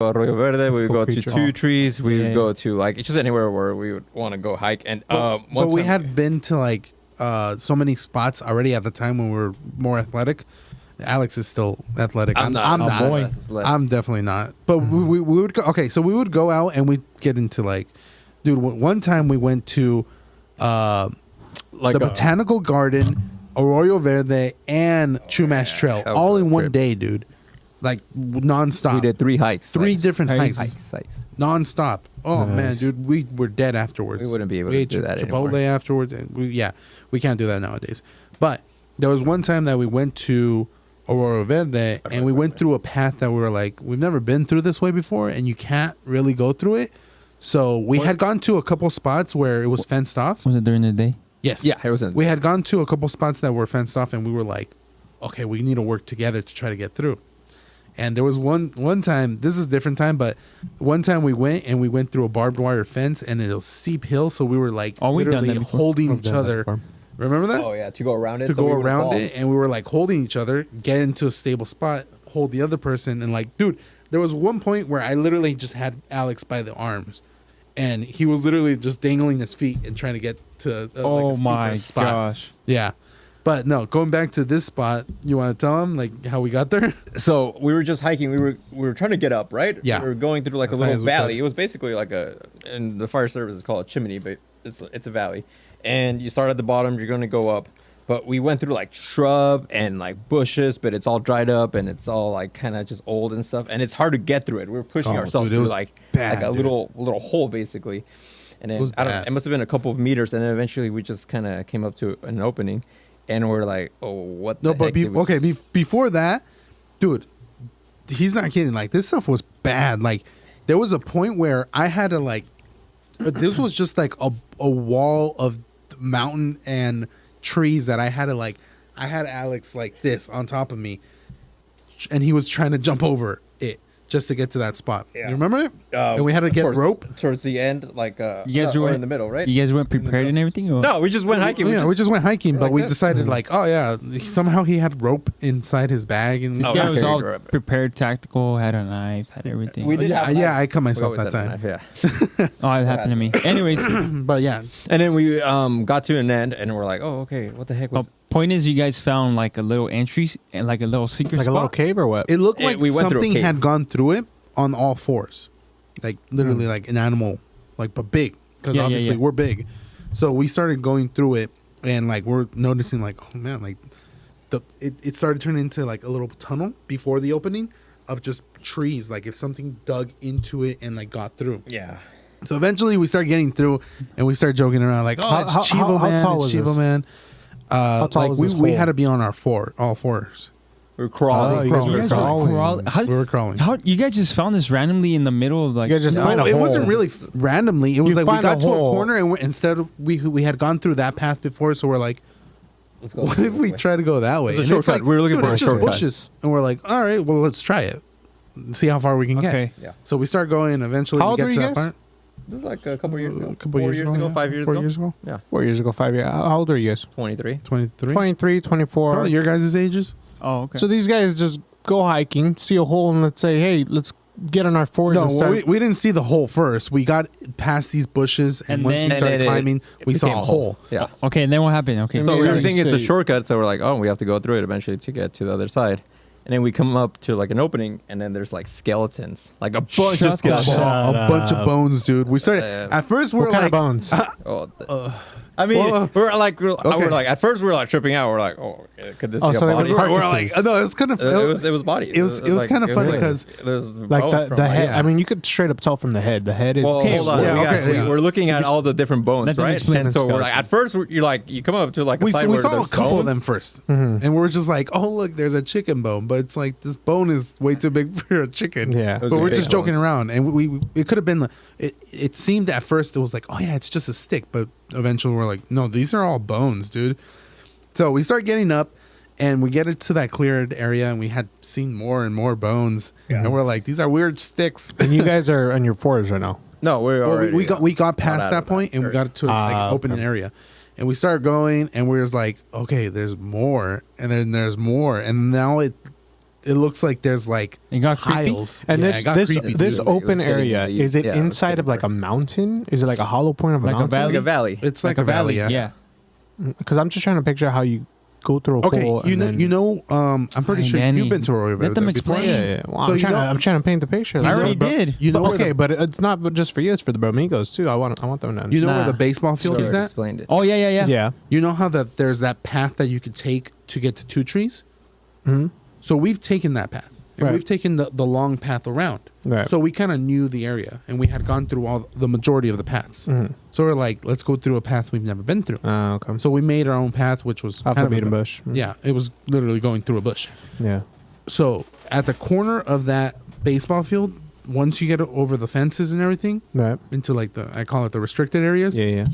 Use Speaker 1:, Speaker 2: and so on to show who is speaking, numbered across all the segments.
Speaker 1: Arroyo Verde. We would go to
Speaker 2: creature.
Speaker 1: Two Trees. We would
Speaker 3: Yeah.
Speaker 1: go to like just anywhere where we would want to go hike. And
Speaker 4: But
Speaker 1: one
Speaker 4: we
Speaker 1: time-
Speaker 4: had been to like so many spots already at the time when we were more athletic. Alex is still athletic. I'm not.
Speaker 3: boy.
Speaker 4: I'm definitely not. But we would go. Okay, so we would go out and we'd get into like, dude. One time we went to
Speaker 1: like
Speaker 4: the Botanical Garden, Arroyo Verde, and Chumash Trail,
Speaker 1: That was
Speaker 4: all
Speaker 1: a
Speaker 4: in one
Speaker 1: trip.
Speaker 4: day, dude. Like nonstop.
Speaker 1: We did 3 hikes.
Speaker 4: Three
Speaker 1: like,
Speaker 4: different
Speaker 3: hikes.
Speaker 4: hikes, nonstop. Oh man, dude, we were dead afterwards.
Speaker 1: We wouldn't be able
Speaker 4: We
Speaker 1: to
Speaker 4: ate
Speaker 1: do that
Speaker 4: Chipotle
Speaker 1: anymore.
Speaker 4: afterwards, and we can't do that nowadays. But there was one time that we went to Aurora Verde, and we went through a path that we were like, we've never been through this way before, and you can't really go through it. So we had gone to a couple spots where it was fenced off.
Speaker 3: Was it during the day?
Speaker 4: Yes.
Speaker 1: Yeah, it wasn't.
Speaker 4: We had gone to a couple spots that were fenced off, and we were like, okay, we need to work together to try to get through. And there was one time, this is a different time, but one time we went through a barbed wire fence, and it was steep hill, so we were like
Speaker 3: Oh, we've done
Speaker 4: literally
Speaker 3: that before.
Speaker 4: holding
Speaker 2: I've
Speaker 4: each
Speaker 2: done that
Speaker 4: other.
Speaker 2: before.
Speaker 4: Remember that?
Speaker 1: Oh yeah, to go around it.
Speaker 4: To
Speaker 1: so
Speaker 4: go
Speaker 1: we wouldn't
Speaker 4: around
Speaker 1: fall.
Speaker 4: it, and we were like holding each other, get into a stable spot, hold the other person, and like, dude, there was one point where I literally just had Alex by the arms, and he was literally just dangling his feet and trying to get to like
Speaker 3: Oh
Speaker 4: a steeper
Speaker 3: my
Speaker 4: spot.
Speaker 3: gosh.
Speaker 4: Yeah. But no, going back to this spot, you want to tell him like how we got there?
Speaker 1: So we were just hiking. We were trying to get up, right?
Speaker 4: Yeah.
Speaker 1: We were going through like
Speaker 4: As
Speaker 1: a
Speaker 4: high
Speaker 1: little
Speaker 4: as we
Speaker 1: valley.
Speaker 4: could.
Speaker 1: It was basically like in the fire service is called a chimney, but it's a valley. And you start at the bottom, you're going to go up. But we went through like shrub and like bushes, but it's all dried up and it's all like kind of just old and stuff. And it's hard to get through it. We were pushing
Speaker 4: Oh,
Speaker 1: ourselves
Speaker 4: dude, it
Speaker 1: through
Speaker 4: was
Speaker 1: like
Speaker 4: bad,
Speaker 1: a
Speaker 4: dude.
Speaker 1: little hole basically. And then
Speaker 4: was
Speaker 1: I don't
Speaker 4: bad.
Speaker 1: it must have been a couple of meters, and then eventually we just kind of came up to an opening, and we're like, oh, what?
Speaker 4: No,
Speaker 1: the
Speaker 4: but
Speaker 1: heck did we just-
Speaker 4: before that, dude, he's not kidding. Like this stuff was bad. Like there was a point where I had to like, this was just like a wall of mountain and trees that I had to like. I had Alex like this on top of me, and he was trying to jump over it just to get to that spot.
Speaker 1: Yeah.
Speaker 4: You remember it? And we had to get rope.
Speaker 1: towards the end, like
Speaker 3: You guys
Speaker 1: or
Speaker 3: were
Speaker 1: in the middle, right?
Speaker 3: You guys weren't prepared and everything? Or?
Speaker 1: No, we just went hiking.
Speaker 4: Yeah, we just went hiking, but
Speaker 1: like
Speaker 4: we
Speaker 1: this.
Speaker 4: decided like, oh yeah, somehow he had rope inside his bag, and
Speaker 1: Oh,
Speaker 3: This guy was
Speaker 1: okay.
Speaker 3: all
Speaker 1: Right.
Speaker 3: prepared, tactical, had a knife, had everything.
Speaker 1: We did
Speaker 4: yeah,
Speaker 1: have
Speaker 4: yeah,
Speaker 1: knives.
Speaker 4: I cut
Speaker 1: We
Speaker 4: myself
Speaker 1: always
Speaker 4: that
Speaker 1: had a
Speaker 4: time.
Speaker 1: knife, yeah.
Speaker 3: Oh, it happened to me. Anyways,
Speaker 4: But yeah,
Speaker 1: And then we got to an end, and we're like, oh, okay, what the heck was?
Speaker 3: point is, you guys found like a little entry and like a little secret
Speaker 2: Like a
Speaker 3: spot.
Speaker 2: little cave or what?
Speaker 4: it looked
Speaker 1: Yeah,
Speaker 4: like
Speaker 1: we went through a
Speaker 4: something
Speaker 1: cave.
Speaker 4: had gone through it on all fours, like literally like an animal, like but big, because
Speaker 3: Yeah, yeah,
Speaker 4: obviously
Speaker 3: yeah.
Speaker 4: we're big. So we started going through it, and like we're noticing like, oh man, like it started turning into like a little tunnel before the opening of just trees, like if something dug into it and like got through.
Speaker 1: Yeah.
Speaker 4: So eventually we started getting through, and we started joking around like, "Oh, it's Chivo
Speaker 2: how
Speaker 4: man,
Speaker 2: tall
Speaker 4: it's
Speaker 2: was
Speaker 4: Chivo
Speaker 2: this?
Speaker 4: man."
Speaker 2: tall
Speaker 4: Like
Speaker 2: was
Speaker 4: we,
Speaker 2: this
Speaker 4: we
Speaker 2: hole?
Speaker 4: had to be on our all fours.
Speaker 1: We were crawling.
Speaker 2: Oh, you guys
Speaker 3: You
Speaker 2: were
Speaker 3: guys
Speaker 2: crawling.
Speaker 3: how,
Speaker 4: We were crawling.
Speaker 3: how you guys just found this randomly in the middle of like?
Speaker 2: You guys just
Speaker 4: No,
Speaker 2: find a
Speaker 4: it
Speaker 2: hole.
Speaker 4: wasn't really randomly. It was
Speaker 2: You
Speaker 4: like we
Speaker 2: find
Speaker 4: got
Speaker 2: a
Speaker 4: to a
Speaker 2: hole.
Speaker 4: corner, and instead of we had gone through that path before, so we're like,
Speaker 1: Let's go.
Speaker 4: what if we try to go that way?
Speaker 1: It was a
Speaker 4: And it's
Speaker 1: shortcut.
Speaker 4: like,
Speaker 1: We were looking
Speaker 4: dude,
Speaker 1: for
Speaker 4: it's
Speaker 1: a
Speaker 4: just
Speaker 1: shortcut.
Speaker 4: bushes, and we're like, all right, well, let's try it, and see how far we can
Speaker 3: Okay.
Speaker 4: get.
Speaker 1: Yeah.
Speaker 4: So we start going, and eventually
Speaker 2: How
Speaker 4: we
Speaker 2: old
Speaker 4: get
Speaker 2: were
Speaker 4: to
Speaker 2: you
Speaker 4: that
Speaker 2: guys?
Speaker 4: part.
Speaker 1: This is like a couple years ago.
Speaker 4: A couple
Speaker 1: 4
Speaker 4: years ago, yeah.
Speaker 1: 5 years
Speaker 4: 4
Speaker 1: ago.
Speaker 4: years ago.
Speaker 1: Yeah.
Speaker 2: 4 years ago, 5 years. How old are you guys?
Speaker 1: 23.
Speaker 4: 23.
Speaker 2: 23, 24.
Speaker 4: Probably your guys' ages.
Speaker 3: Oh, okay.
Speaker 2: So these guys just go hiking, see a hole, and let's say, hey, let's get on our fours
Speaker 4: No,
Speaker 2: and
Speaker 4: well,
Speaker 2: start.
Speaker 4: we didn't see the hole first. We got past these bushes, and
Speaker 3: And
Speaker 4: once
Speaker 3: then-
Speaker 4: we started
Speaker 1: And then
Speaker 4: climbing,
Speaker 1: it
Speaker 4: we saw
Speaker 1: became
Speaker 4: a hole.
Speaker 1: Yeah.
Speaker 3: Okay, and then what happened? Okay.
Speaker 1: So we
Speaker 2: Yeah,
Speaker 1: were
Speaker 2: you
Speaker 1: thinking it's a
Speaker 2: say-
Speaker 1: shortcut, so we're like, oh, we have to go through it eventually to get to the other side. And then we come up to like an opening, and then there's like skeletons, like a bunch
Speaker 3: Shut
Speaker 1: of skeletons.
Speaker 4: A bunch of bones, dude. We started
Speaker 1: Yeah.
Speaker 4: at first. We
Speaker 2: what
Speaker 4: were
Speaker 2: kind
Speaker 4: like,
Speaker 2: of bones?
Speaker 1: Oh, I mean,
Speaker 4: well,
Speaker 1: we're like,
Speaker 4: okay.
Speaker 1: we're like, at first we were like tripping out. We're like, oh, could this
Speaker 2: Oh,
Speaker 1: be a
Speaker 2: so they
Speaker 1: body?
Speaker 2: were
Speaker 4: we're
Speaker 2: carcasses.
Speaker 4: like, no, it was kind of.
Speaker 1: It was body.
Speaker 4: it was
Speaker 1: like-
Speaker 4: kinda
Speaker 1: it
Speaker 4: funny
Speaker 1: like-
Speaker 4: 'cause,
Speaker 1: there's
Speaker 2: like
Speaker 1: bones
Speaker 2: the
Speaker 1: from,
Speaker 2: head.
Speaker 4: yeah.
Speaker 2: I mean, you could straight up tell from the head. The head is.
Speaker 1: Well,
Speaker 3: Okay,
Speaker 1: hold on.
Speaker 4: yeah,
Speaker 1: we got-
Speaker 4: okay, yeah.
Speaker 1: We're looking at all the different bones,
Speaker 3: Let them
Speaker 1: right?
Speaker 3: explain
Speaker 1: And
Speaker 3: the
Speaker 1: so we're like,
Speaker 3: skeleton.
Speaker 1: at first, you're like, you come up to like a
Speaker 4: we
Speaker 1: side
Speaker 4: we
Speaker 1: where
Speaker 4: saw a
Speaker 1: there's
Speaker 4: couple of
Speaker 1: bones.
Speaker 4: them first,
Speaker 2: Mhm.
Speaker 4: and we're just like, oh look, there's a chicken bone, but it's like this bone is way too big for a chicken.
Speaker 2: Yeah.
Speaker 1: Those
Speaker 4: But
Speaker 1: are
Speaker 4: we're
Speaker 1: big
Speaker 4: just joking
Speaker 1: bones.
Speaker 4: around, and we it could have been. It seemed at first it was like, oh yeah, it's just a stick, but eventually we're like, no, these are all bones, dude. So we start getting up, and we get into that cleared area, and we had seen more and more bones, and we're like, these are weird sticks.
Speaker 2: And you guys are on your fours right now.
Speaker 1: No, we're
Speaker 4: Well,
Speaker 1: already.
Speaker 4: we got past
Speaker 1: out
Speaker 4: that
Speaker 1: of
Speaker 4: point, and we
Speaker 1: area.
Speaker 4: got to like an open area, and we started going, and we was like, okay, there's more, and then there's more, and now it looks like there's like
Speaker 3: It got creepy?
Speaker 4: piles.
Speaker 2: And
Speaker 4: Yeah,
Speaker 2: this
Speaker 4: it got
Speaker 2: this
Speaker 4: creepy,
Speaker 2: this
Speaker 4: dude.
Speaker 1: It was
Speaker 2: open
Speaker 1: getting
Speaker 2: area,
Speaker 1: really-
Speaker 2: is it
Speaker 1: yeah, it was
Speaker 2: inside
Speaker 1: getting
Speaker 2: of like a
Speaker 1: dark.
Speaker 2: mountain? Is it like a hollow point of a
Speaker 3: Like a
Speaker 2: mountain?
Speaker 3: valley?
Speaker 1: Like a valley.
Speaker 4: It's like a valley. Yeah.
Speaker 2: Because I'm just trying to picture how you go through a
Speaker 4: Okay,
Speaker 2: hole.
Speaker 4: you
Speaker 2: and
Speaker 4: know,
Speaker 2: then,
Speaker 4: you know, I'm pretty
Speaker 3: Fine,
Speaker 4: sure
Speaker 3: Danny.
Speaker 4: you've been to Arroyo
Speaker 3: Let
Speaker 4: Verde
Speaker 3: them
Speaker 4: before.
Speaker 3: explain.
Speaker 2: Yeah. Well,
Speaker 4: So
Speaker 2: I'm
Speaker 4: you
Speaker 2: trying
Speaker 4: know-
Speaker 2: to paint the picture.
Speaker 3: I
Speaker 2: Like,
Speaker 3: already
Speaker 2: bro-
Speaker 3: did.
Speaker 4: You know where
Speaker 2: okay,
Speaker 4: the,
Speaker 2: but it's not just for you; it's for the Bromigos too. I want them to.
Speaker 4: you know where
Speaker 3: Nah.
Speaker 4: the baseball field
Speaker 1: Sure,
Speaker 4: is at?
Speaker 1: explained it.
Speaker 3: Oh yeah, yeah, yeah.
Speaker 2: yeah.
Speaker 4: You know how that there's that path that you could take to get to Two Trees?
Speaker 2: hmm
Speaker 4: So we've taken that path. And
Speaker 2: Right.
Speaker 4: we've taken the long path around.
Speaker 2: Right.
Speaker 4: So we kind of knew the area and we had gone through all the majority of the paths.
Speaker 2: Mhm.
Speaker 4: So we're like, let's go through a path we've never been through.
Speaker 2: Okay.
Speaker 4: So we made our own path, which was
Speaker 2: Off
Speaker 4: kind
Speaker 2: the
Speaker 4: of a-
Speaker 2: beaten bush.
Speaker 4: Yeah, it was literally going through a bush.
Speaker 2: Yeah.
Speaker 4: So at the corner of that baseball field, once you get over the fences and everything
Speaker 2: Right.
Speaker 4: into like I call it the restricted areas,
Speaker 2: Yeah. Yeah.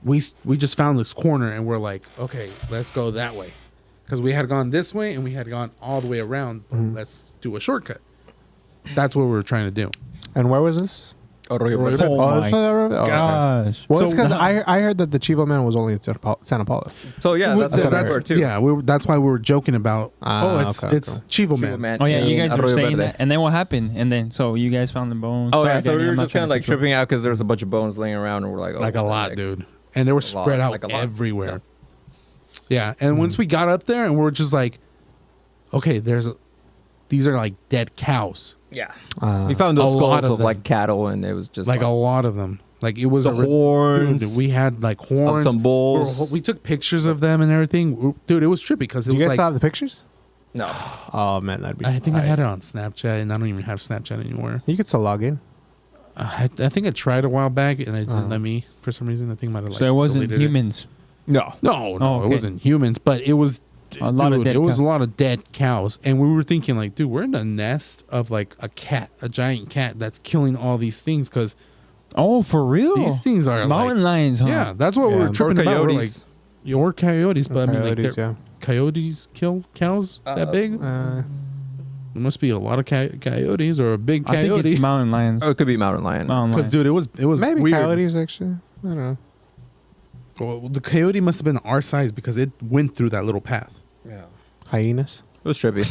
Speaker 4: we just found this corner and we're like, okay, let's go that way, because we had gone this way and we had gone all the way around. But let's do a shortcut. That's what we were trying to do.
Speaker 2: And where was this?
Speaker 1: Arroyo
Speaker 4: Arroyo
Speaker 1: Verde.
Speaker 3: Oh
Speaker 2: Oh,
Speaker 3: my
Speaker 2: this was already- oh, okay.
Speaker 3: gosh.
Speaker 2: Well,
Speaker 4: So-
Speaker 2: it's because I heard that the Chivo Man was only in Santa Paula.
Speaker 1: So yeah, that's
Speaker 2: That's
Speaker 1: what
Speaker 2: what I
Speaker 1: I
Speaker 2: heard.
Speaker 1: heard too.
Speaker 4: Yeah, that's why we were joking about.
Speaker 2: Ah,
Speaker 4: It's
Speaker 2: okay,
Speaker 4: Chivo
Speaker 1: Chivo
Speaker 4: Man.
Speaker 3: Oh yeah, you
Speaker 1: in
Speaker 3: guys were
Speaker 1: Arroyo
Speaker 3: saying
Speaker 1: Verde.
Speaker 3: that, and then what happened? And then so you guys found the bones.
Speaker 1: Oh
Speaker 3: Sorry,
Speaker 1: yeah, so
Speaker 3: Danny,
Speaker 1: we were
Speaker 3: I'm not
Speaker 1: just kind of
Speaker 3: trying
Speaker 1: like
Speaker 3: to control-
Speaker 1: tripping out because there was a bunch of bones laying around, and we're like, oh,
Speaker 4: Like a
Speaker 1: what the
Speaker 4: lot,
Speaker 1: heck?
Speaker 4: dude. And they were
Speaker 1: A lot,
Speaker 4: spread out
Speaker 1: like a lot.
Speaker 4: everywhere. Yeah, and once we got up there and we're just like, okay, these are like dead cows.
Speaker 1: Yeah,
Speaker 2: Uh,
Speaker 1: we found
Speaker 4: a
Speaker 1: those
Speaker 4: lot
Speaker 1: skulls
Speaker 4: of
Speaker 1: of
Speaker 4: them.
Speaker 1: like cattle, and it was just
Speaker 4: Like a lot of them. Like it was
Speaker 1: the
Speaker 4: a re-
Speaker 1: horns.
Speaker 4: Dude, we had like horns.
Speaker 1: some bulls.
Speaker 4: We took pictures of them and everything. Dude, it was trippy because it
Speaker 2: do you
Speaker 4: was
Speaker 2: guys
Speaker 4: like
Speaker 2: still have the pictures?
Speaker 1: No,
Speaker 2: Oh man, that'd be.
Speaker 4: I think I
Speaker 2: tight.
Speaker 4: had it on Snapchat, and I don't even have Snapchat anymore.
Speaker 2: You could still log in.
Speaker 4: I think I tried a while back, and it didn't
Speaker 2: Uh-huh.
Speaker 4: let me for some reason. I think I might have like
Speaker 3: So it wasn't
Speaker 4: deleted it.
Speaker 3: humans.
Speaker 1: no.
Speaker 4: No,
Speaker 3: Oh,
Speaker 4: it
Speaker 3: okay.
Speaker 4: wasn't humans, but it was
Speaker 3: A lot of
Speaker 4: dude,
Speaker 3: dead
Speaker 4: It was
Speaker 3: cows.
Speaker 4: a lot of dead cows, and we were thinking like, dude, we're in a nest of like a giant cat that's killing all these things because
Speaker 3: Oh, for real?
Speaker 4: these things are
Speaker 3: Mountain
Speaker 4: like,
Speaker 3: lions, huh?
Speaker 4: yeah, that's what we
Speaker 2: Yeah.
Speaker 4: were
Speaker 2: Or
Speaker 4: tripping about. We're like,
Speaker 1: coyotes.
Speaker 4: your coyotes, but I mean, like,
Speaker 2: Coyotes, yeah.
Speaker 4: coyotes kill cows that big?
Speaker 2: Uh,
Speaker 4: There must be a lot of coyotes or a big
Speaker 3: I think
Speaker 4: coyote.
Speaker 3: it's mountain lions.
Speaker 1: Oh, it could be mountain lion.
Speaker 3: Mountain
Speaker 4: Because
Speaker 3: lions.
Speaker 4: dude, it was
Speaker 2: maybe
Speaker 4: weird.
Speaker 2: coyotes actually. I don't know.
Speaker 4: Well, the coyote must have been our size because it went through that little path.
Speaker 1: Yeah,
Speaker 2: Hyenas.
Speaker 1: it was trippy.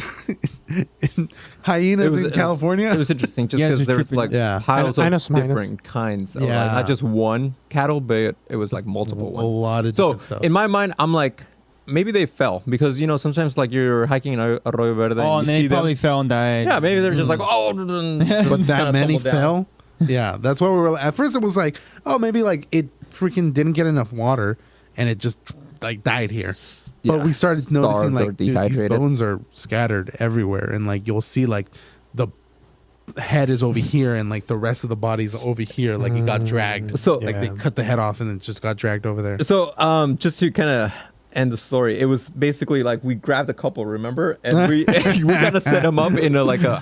Speaker 4: Hyenas
Speaker 1: It was-
Speaker 4: in
Speaker 1: it was-
Speaker 4: California.
Speaker 1: It was interesting just
Speaker 3: You guys
Speaker 1: because
Speaker 3: are
Speaker 1: there was
Speaker 3: tripping.
Speaker 1: like
Speaker 4: Yeah.
Speaker 1: piles
Speaker 2: I know
Speaker 1: of
Speaker 2: some hyenas.
Speaker 1: different kinds. Of, like,
Speaker 4: Yeah.
Speaker 1: not just one cattle, but it was like multiple
Speaker 4: a
Speaker 1: ones.
Speaker 4: lot of
Speaker 1: So
Speaker 4: different stuff.
Speaker 1: in my mind, I'm like, maybe they fell because sometimes like you're hiking in Arroyo Verde
Speaker 3: Oh,
Speaker 1: and
Speaker 3: and
Speaker 1: you
Speaker 3: they
Speaker 1: see them.
Speaker 3: probably fell and died.
Speaker 1: Yeah, maybe they're just like, oh,
Speaker 4: but that many fell. Yeah, that's why we were. At first, it was like, oh, maybe like it freaking didn't get enough water, and it just like died here. But
Speaker 1: Yeah.
Speaker 4: we started noticing
Speaker 1: Starved or
Speaker 4: like dude, these
Speaker 1: dehydrated.
Speaker 4: bones are scattered everywhere, and like you'll see like the head is over here, and like the rest of the body's over here, like it got dragged.
Speaker 1: So-
Speaker 4: like they
Speaker 2: Yeah.
Speaker 4: cut the head off and it just got dragged over there.
Speaker 1: So just to kind of end the story, it was basically like we grabbed a couple, remember, and we kind of set them up in a.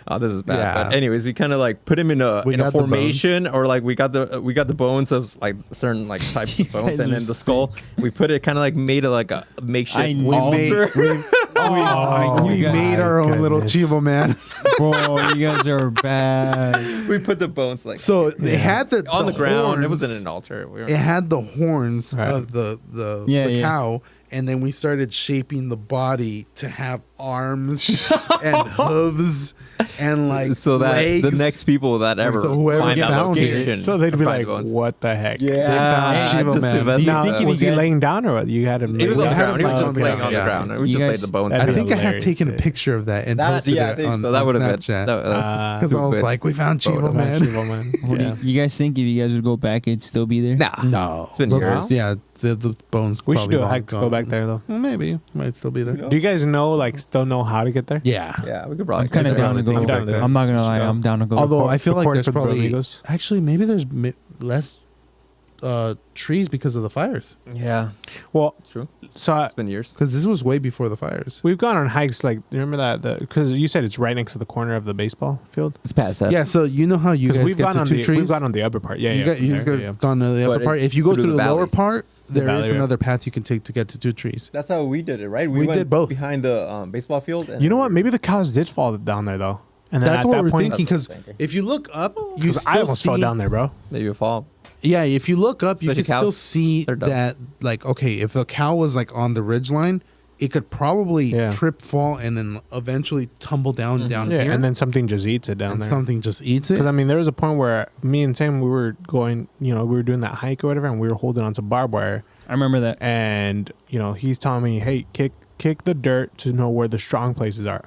Speaker 1: Oh, this is bad.
Speaker 4: Yeah.
Speaker 1: But anyways, we kind of like put him in a
Speaker 4: We got the
Speaker 1: formation, or like we got the bones of like certain like types of bones,
Speaker 3: guys
Speaker 1: and
Speaker 3: are
Speaker 1: then the skull. We put it kind of like made it like a makeshift
Speaker 3: I
Speaker 4: We
Speaker 1: altar.
Speaker 3: Oh,
Speaker 4: we
Speaker 3: you guys-
Speaker 4: made our own little
Speaker 2: goodness.
Speaker 4: Chivo man.
Speaker 3: Bro, you guys are bad.
Speaker 1: We put the bones like
Speaker 4: So they had the
Speaker 1: on the ground. It
Speaker 4: horns.
Speaker 1: wasn't an altar. We were,
Speaker 4: It had the horns
Speaker 2: Right.
Speaker 4: of the
Speaker 3: Yeah, yeah.
Speaker 4: cow, and then we started shaping the body to have arms and hooves and like
Speaker 1: so that
Speaker 4: legs.
Speaker 1: the next people that ever
Speaker 4: So whoever
Speaker 1: find that
Speaker 4: found it,
Speaker 1: location,
Speaker 2: So they'd be
Speaker 1: find
Speaker 2: like,
Speaker 1: bones.
Speaker 2: "What the heck?"
Speaker 4: found
Speaker 1: Yeah,
Speaker 4: Chivo
Speaker 1: just
Speaker 4: Man.
Speaker 1: imagine
Speaker 3: Do you
Speaker 2: Now,
Speaker 3: think
Speaker 1: that.
Speaker 3: if
Speaker 2: was
Speaker 3: you
Speaker 2: he
Speaker 3: guys-
Speaker 2: laying down or what? You had him.
Speaker 1: He was on the
Speaker 4: Yeah,
Speaker 1: ground. He was
Speaker 4: on
Speaker 1: just
Speaker 4: the
Speaker 1: laying
Speaker 4: ground,
Speaker 1: on the
Speaker 4: yeah.
Speaker 1: ground. And we
Speaker 3: You
Speaker 1: just
Speaker 3: guys-
Speaker 1: laid the bones.
Speaker 2: That'd
Speaker 4: I
Speaker 2: be
Speaker 1: down.
Speaker 4: think I had
Speaker 2: hilarious,
Speaker 4: taken a
Speaker 2: dude.
Speaker 4: picture of that and
Speaker 1: That,
Speaker 4: posted
Speaker 1: yeah, I
Speaker 4: it
Speaker 1: think
Speaker 4: on,
Speaker 1: so. That
Speaker 4: on
Speaker 1: would have been.
Speaker 4: Snapchat.
Speaker 1: That's
Speaker 4: Because I was
Speaker 1: stupid.
Speaker 4: like, we found
Speaker 1: Photo.
Speaker 4: Chivo Man.
Speaker 2: Chivo Man.
Speaker 3: What do
Speaker 2: Yeah.
Speaker 3: you guys think if you guys would go back, it'd still be there?
Speaker 1: Nah,
Speaker 4: No,
Speaker 1: It's been
Speaker 4: Those-
Speaker 1: years.
Speaker 4: Yeah, the bones.
Speaker 2: We should
Speaker 4: probably
Speaker 2: do a
Speaker 4: long
Speaker 2: hike to go
Speaker 4: gone.
Speaker 2: back there though.
Speaker 4: Well, maybe might still be there.
Speaker 2: Do you guys still know how to get there?
Speaker 4: Yeah.
Speaker 1: Yeah, we could probably.
Speaker 3: I'm kind of
Speaker 1: get there.
Speaker 3: down to go.
Speaker 4: I'm down to go.
Speaker 3: I'm not gonna lie,
Speaker 1: Go.
Speaker 3: I'm down to go.
Speaker 4: Although I feel like
Speaker 2: Report
Speaker 4: there's
Speaker 2: to the
Speaker 4: probably
Speaker 2: Bromigos.
Speaker 4: actually maybe there's less trees because of the fires.
Speaker 1: Yeah,
Speaker 2: Well,
Speaker 1: true.
Speaker 2: so
Speaker 1: It's been years.
Speaker 4: Because this was way before the fires.
Speaker 2: we've gone on hikes. Like, remember that? Because you said it's right next to the corner of the baseball field.
Speaker 1: It's past that.
Speaker 4: Yeah, so you know how you
Speaker 2: Because
Speaker 4: guys
Speaker 2: we've
Speaker 4: get
Speaker 2: gone
Speaker 4: to
Speaker 2: on
Speaker 4: two
Speaker 2: the
Speaker 4: trees.
Speaker 2: we've gone on the upper part. Yeah,
Speaker 4: you
Speaker 2: yeah.
Speaker 4: got you
Speaker 2: from
Speaker 4: guys
Speaker 2: there,
Speaker 4: got
Speaker 2: yeah.
Speaker 4: gone to the
Speaker 1: But
Speaker 4: upper part.
Speaker 1: it's
Speaker 4: If you go
Speaker 1: through
Speaker 4: through
Speaker 1: the
Speaker 4: the lower
Speaker 1: valleys.
Speaker 4: part, there
Speaker 2: valley,
Speaker 4: is
Speaker 2: right?
Speaker 4: another path you can take to get to two trees.
Speaker 1: That's how we did it, right?
Speaker 4: We
Speaker 1: went
Speaker 4: did both.
Speaker 1: behind the baseball field. And
Speaker 2: You know what? Maybe the cows did fall down there though. And then
Speaker 4: That's
Speaker 2: at
Speaker 4: what
Speaker 2: that
Speaker 4: we're
Speaker 2: point,
Speaker 4: thinking. Because
Speaker 1: That's what I'm thinking.
Speaker 4: if you look up, you
Speaker 2: 'cause
Speaker 4: still
Speaker 2: I almost
Speaker 4: see,
Speaker 2: fell down there, bro.
Speaker 1: maybe a fall.
Speaker 4: Yeah, if you look up, you can
Speaker 1: Especially
Speaker 4: still
Speaker 1: cows.
Speaker 4: see
Speaker 1: They're dumb.
Speaker 4: that. Like, okay, if the cow was like on the ridge line, it could probably
Speaker 2: Yeah.
Speaker 4: trip, fall, and then eventually tumble down
Speaker 2: Yeah,
Speaker 4: here.
Speaker 2: and then something just eats it down
Speaker 4: and
Speaker 2: there.
Speaker 4: something just eats it.
Speaker 2: Because I mean, there was a point where me and Sam, we were going, we were doing that hike or whatever, and we were holding on to barbed wire,
Speaker 3: I remember that.
Speaker 2: and he's telling me, "Hey, kick the dirt to know where the strong places are."